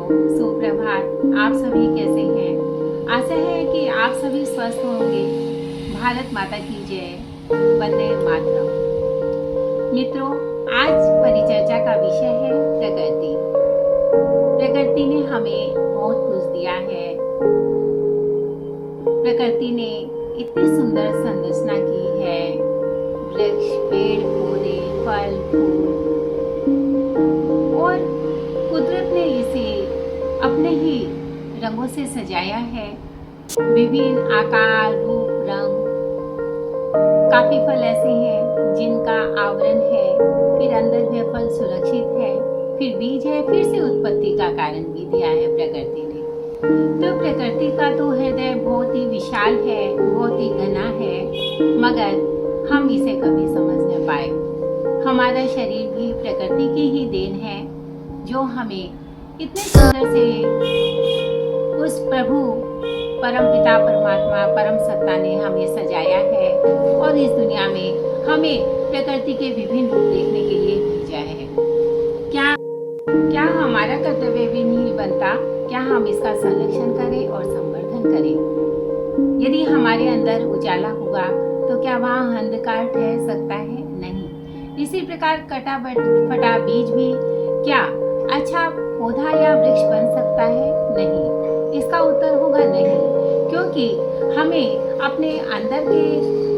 सुप्रभात। आप सभी कैसे हैं? आशा है कि आप सभी स्वस्थ होंगे। भारत माता की जय। वंदे मातरम। मित्रों, आज परिचर्चा का विषय है प्रकृति। प्रकृति ने हमें बहुत कुछ दिया है। प्रकृति ने इतनी सुंदर संरचना की है। वृक्ष, पेड़, पौधे, फल, फूल और कुदरत ने इसे अपने ही रंगों से सजाया है। विभिन्न आकार, रूप, रंग। काफी फल ऐसे हैं जिनका आवरण है, फिर अंदर में फल सुरक्षित है, फिर बीज है, फिर से उत्पत्ति का कारण भी दिया है प्रकृति ने। तो प्रकृति का तो हृदय बहुत ही विशाल है, बहुत ही घना है, मगर हम इसे कभी समझ न पाए। हमारा शरीर भी प्रकृति की ही देन है, जो हमें इतने सुंदर से उस प्रभु परमपिता परमात्मा परम सत्ता ने हमें सजाया है और इस दुनिया में हमें प्रकृति के विभिन्न रूप देखने के लिए भेजा है। क्या हमारा कर्तव्य भी नहीं बनता? क्या हम इसका संरक्षण करें और संवर्धन करें? यदि हमारे अंदर उजाला हुआ तो क्या वहाँ अंधकार ठहर सकता है? नहीं। इसी प्रकार कटा फटा बीज भी क्या अच्छा पौधा या वृक्ष बन सकता है? नहीं। इसका उत्तर होगा नहीं, क्योंकि हमें अपने अंदर के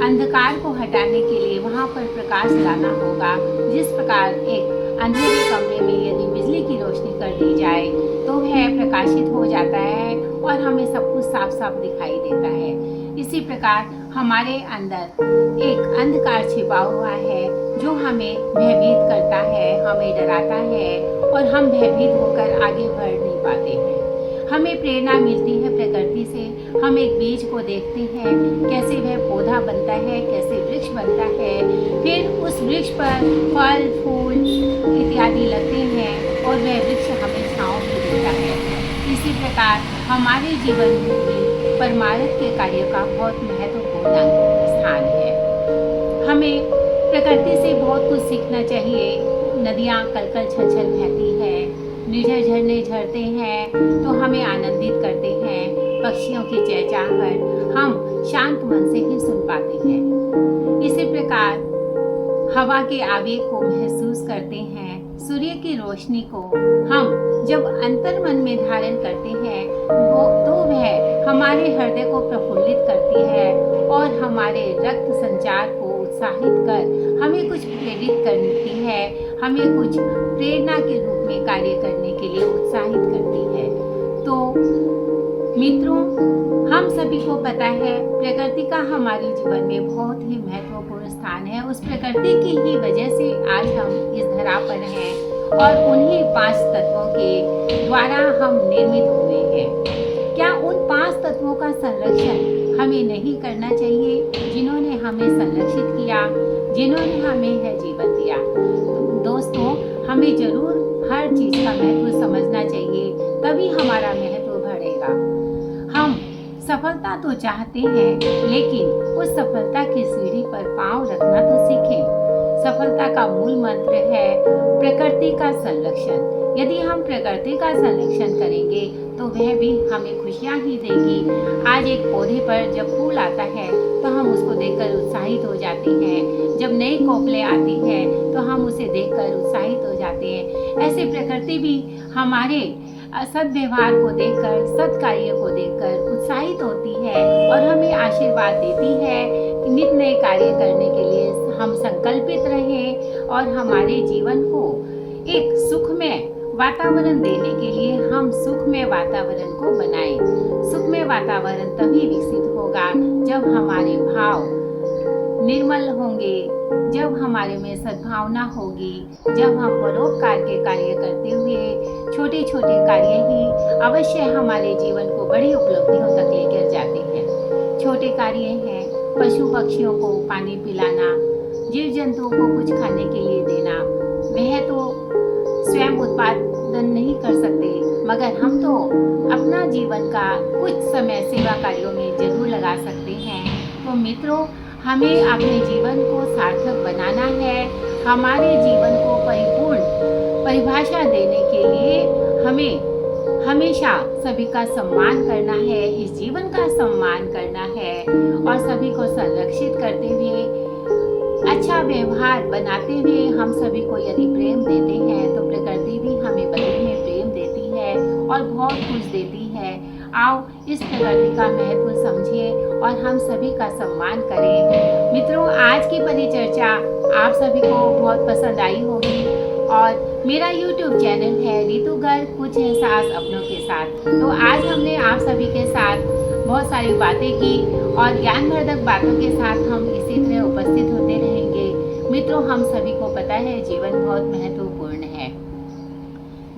अंधकार को हटाने के लिए वहाँ पर प्रकाश लाना होगा। जिस प्रकार एक अंधेरे कमरे में यदि बिजली की रोशनी कर दी जाए तो वह प्रकाशित हो जाता है और हमें सब कुछ साफ साफ दिखाई देता है। इसी प्रकार हमारे अंदर एक अंधकार छिपा हुआ है जो हमें भयभीत करता है, हमें डराता है और हम भयभीत होकर आगे बढ़ नहीं पाते हैं। हमें प्रेरणा मिलती है प्रकृति से। हम एक बीज को देखते हैं, कैसे वह पौधा बनता है, कैसे वृक्ष बनता है, फिर उस वृक्ष पर फल, फूल इत्यादि लगते हैं और वह वृक्ष हमें छांव भी देता है। इसी प्रकार हमारे जीवन में भी परमार्थ के कार्य का बहुत महत्वपूर्ण स्थान है। हमें प्रकृति से बहुत कुछ सीखना चाहिए। नदियाँ कलकल छल छल बहती है, निर्झर झरने झरते हैं तो हमें आनंदित करते हैं। पक्षियों की चहचहाहट हम शांत मन से ही सुन पाते हैं। इसी प्रकार हवा के आवेग को महसूस करते हैं। सूर्य की रोशनी को हम जब अंतर मन में धारण करते हैं तो वह हमारे हृदय को प्रफुल्लित करती है और हमारे रक्त संचार को उत्साहित कर हमें कुछ प्रेरित करती है, हमें कुछ प्रेरणा के रूप में कार्य करने के लिए उत्साहित करती है। तो मित्रों, हम सभी को पता है प्रकृति का हमारे जीवन में बहुत ही महत्वपूर्ण स्थान है। उस प्रकृति की ही वजह से आज हम इस धरा पर हैं और उन्हीं 5 तत्वों के द्वारा हम निर्मित हुए हैं। क्या उन 5 तत्वों का संरक्षण हमें नहीं करना चाहिए, जिन्होंने हमें संरक्षित किया, जिन्होंने हमें यह जीवन दिया? दोस्तों, हमें जरूर हर चीज का महत्व समझना चाहिए, तभी हमारा महत्व बढ़ेगा। हम सफलता तो चाहते हैं, लेकिन उस सफलता की सीढ़ी पर पांव रखना तो सीखें। सफलता का मूल मंत्र है प्रकृति का संरक्षण। यदि हम प्रकृति का संरक्षण करेंगे तो वह भी हमें खुशियाँ ही देगी। आज एक पौधे पर जब फूल आता है तो हम उसको देखकर उत्साहित हो जाते हैं। जब नई कोपलें आती हैं तो हम उसे देखकर उत्साहित हो जाते हैं। ऐसे प्रकृति भी हमारे सद्व्यवहार को देखकर, सत्कार्य को देखकर उत्साहित होती है और हमें आशीर्वाद देती है कि नित नए कार्य करने के लिए हम संकल्पित रहें और हमारे जीवन को एक सुखमय वातावरण देने के लिए हम सुखमय वातावरण को बनाएं। सुखमय वातावरण तभी विकसित होगा जब हमारे भाव निर्मल होंगे, जब हमारे में सद्भावना होगी, जब हम परोपकार के कार्य करते हुए छोटे छोटे कार्य ही अवश्य हमारे जीवन को बड़ी उपलब्धियों तक लेकर जाते हैं। छोटे कार्य हैं पशु पक्षियों को पानी पिलाना, जीव जंतुओं को कुछ खाने के लिए देना। वह तो स्वयं उत्पादन नहीं कर सकते, मगर हम तो अपना जीवन का कुछ समय सेवा कार्यों में जरूर लगा सकते हैं। तो मित्रों, हमें अपने जीवन को सार्थक बनाना है। हमारे जीवन को परिपूर्ण परिभाषा देने के लिए हमें हमेशा सभी का सम्मान करना है, इस जीवन का सम्मान करना है और सभी को संरक्षित करते हुए, अच्छा व्यवहार बनाते हुए हम सभी को यदि प्रेम देते हैं तो प्रकृति भी हमें बदले में प्रेम देती है और बहुत कुछ देती है। आओ इस प्रकृति का महत्व समझें और हम सभी का सम्मान करें। मित्रों, आज की परिचर्चा आप सभी को बहुत पसंद आई होगी और मेरा YouTube चैनल है नीतू गर्ग कुछ एहसास अपनों के साथ। तो आज हमने आप सभी के साथ बहुत सारी बातें की और ज्ञानवर्धक बातों के साथ हम इसी तरह उपस्थित होते रहेंगे। मित्रों, हम सभी को पता है जीवन बहुत महत्वपूर्ण है।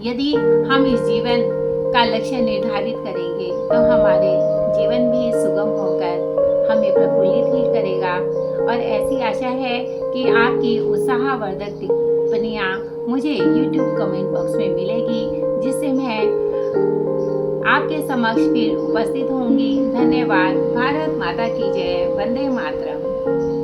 यदि हम इस जीवन का लक्ष्य निर्धारित करेंगे तो हमारे जीवन भी सुगम होकर हमें प्रफुल्लित ही करेगा। और ऐसी आशा है कि आपकी उत्साहवर्धक टिप्पणियाँ मुझे YouTube कमेंट बॉक्स में मिलेगी, जिससे मैं आपके समक्ष फिर उपस्थित होंगी। धन्यवाद। भारत माता की जय। वंदे मातरम।